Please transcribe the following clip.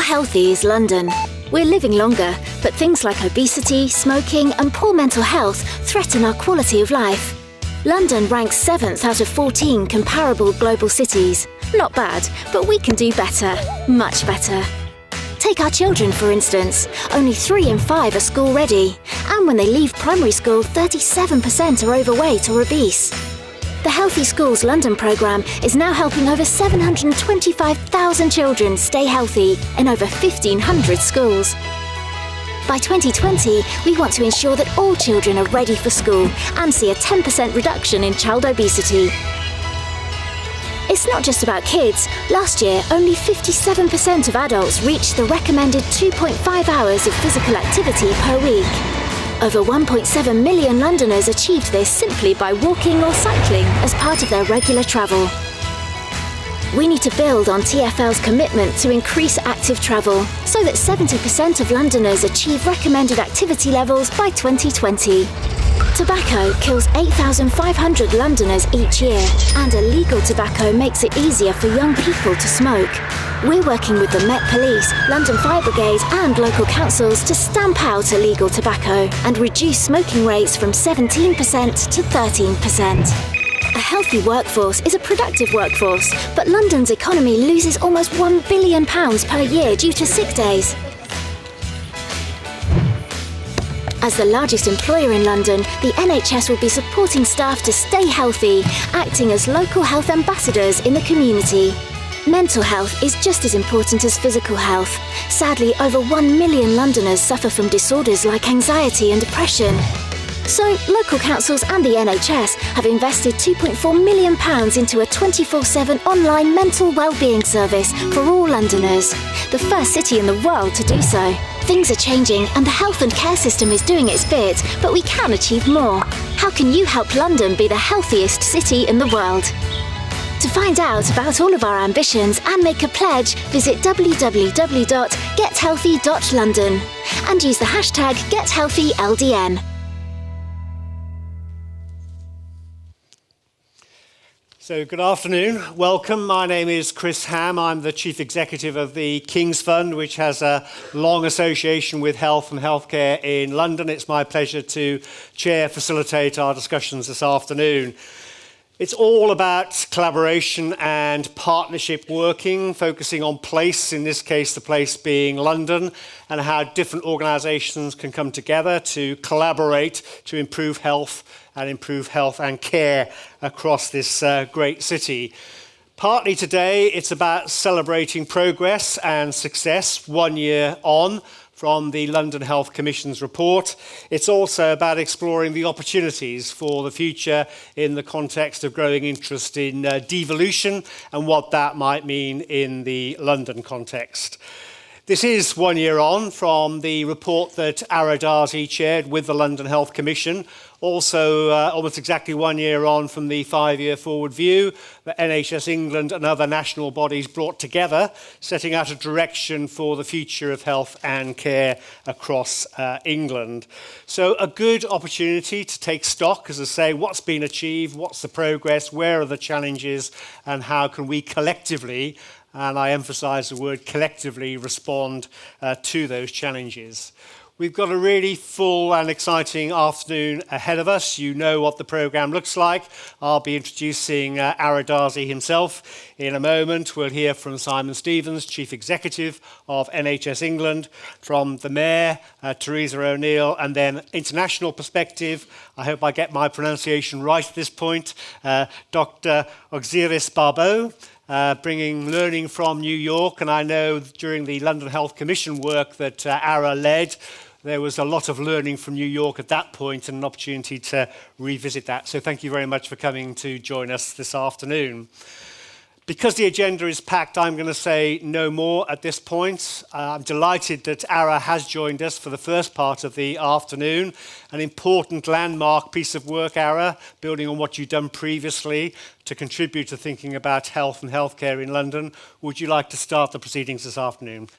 healthy is London? We're living longer, but things like obesity, smoking and poor mental health threaten our quality of life. London ranks 7th out of 14 comparable global cities. Not bad, but we can do better, much better. Take our children, for instance. Only 3 in 5 are school ready, and when they leave primary school, 37% are overweight or obese. The Healthy Schools London programme is now helping over 725,000 children stay healthy in over 1,500 schools. By 2020, we want to ensure that all children are ready for school and see a 10% reduction in child obesity. It's not just about kids. Last year, only 57% of adults reached the recommended 2.5 hours of physical activity per week. Over 1.7 million Londoners achieved this simply by walking or cycling as part of their regular travel. We need to build on TfL's commitment to increase active travel so that 70% of Londoners achieve recommended activity levels by 2020. Tobacco kills 8,500 Londoners each year, and illegal tobacco makes it easier for young people to smoke. We're working with the Met Police, London Fire Brigade and local councils to stamp out illegal tobacco and reduce smoking rates from 17% to 13%. A healthy workforce is a productive workforce, but London's economy loses almost £1 billion per year due to sick days. As the largest employer in London, the NHS will be supporting staff to stay healthy, acting as local health ambassadors in the community. Mental health is just as important as physical health. Sadly, over 1 million Londoners suffer from disorders like anxiety and depression. So, local councils and the NHS have invested £2.4 million into a 24/7 online mental wellbeing service for all Londoners, the first city in the world to do so. Things are changing and the health and care system is doing its bit, but we can achieve more. How can you help London be the healthiest city in the world? To find out about all of our ambitions and make a pledge, visit www.gethealthy.london and use the hashtag GetHealthyLDN. So good afternoon, welcome. My name is Chris Ham. I'm the Chief Executive of the King's Fund, which has a long association with health and healthcare in London. It's my pleasure to facilitate our discussions this afternoon. It's all about collaboration and partnership working, focusing on place, in this case the place being London, and how different organisations can come together to collaborate to improve health and care across this great city. Partly today it's about celebrating progress and success 1 year on from the London Health Commission's report. It's also about exploring the opportunities for the future in the context of growing interest in devolution and what that might mean in the London context. This is 1 year on from the report that Ara Darzi chaired with the London Health Commission. Also, almost exactly 1 year on from the 5-year forward view that NHS England and other national bodies brought together, setting out a direction for the future of health and care across England. So a good opportunity to take stock, as I say, what's been achieved, what's the progress, where are the challenges, and how can we collectively, and I emphasise the word collectively, respond to those challenges. We've got a really full and exciting afternoon ahead of us. You know what the programme looks like. I'll be introducing Ara Darzi himself in a moment. We'll hear from Simon Stevens, Chief Executive of NHS England, from the Mayor, Teresa O'Neill, and then international perspective, I hope I get my pronunciation right at this point, Dr. Osiris Barbeau. Bringing learning from New York, and I know during the London Health Commission work that Ara led, there was a lot of learning from New York at that point and an opportunity to revisit that. So thank you very much for coming to join us this afternoon. Because the agenda is packed, I'm going to say no more at this point. I'm delighted that Ara has joined us for the first part of the afternoon. An important landmark piece of work, Ara, building on what you've done previously to contribute to thinking about health and healthcare in London. Would you like to start the proceedings this afternoon?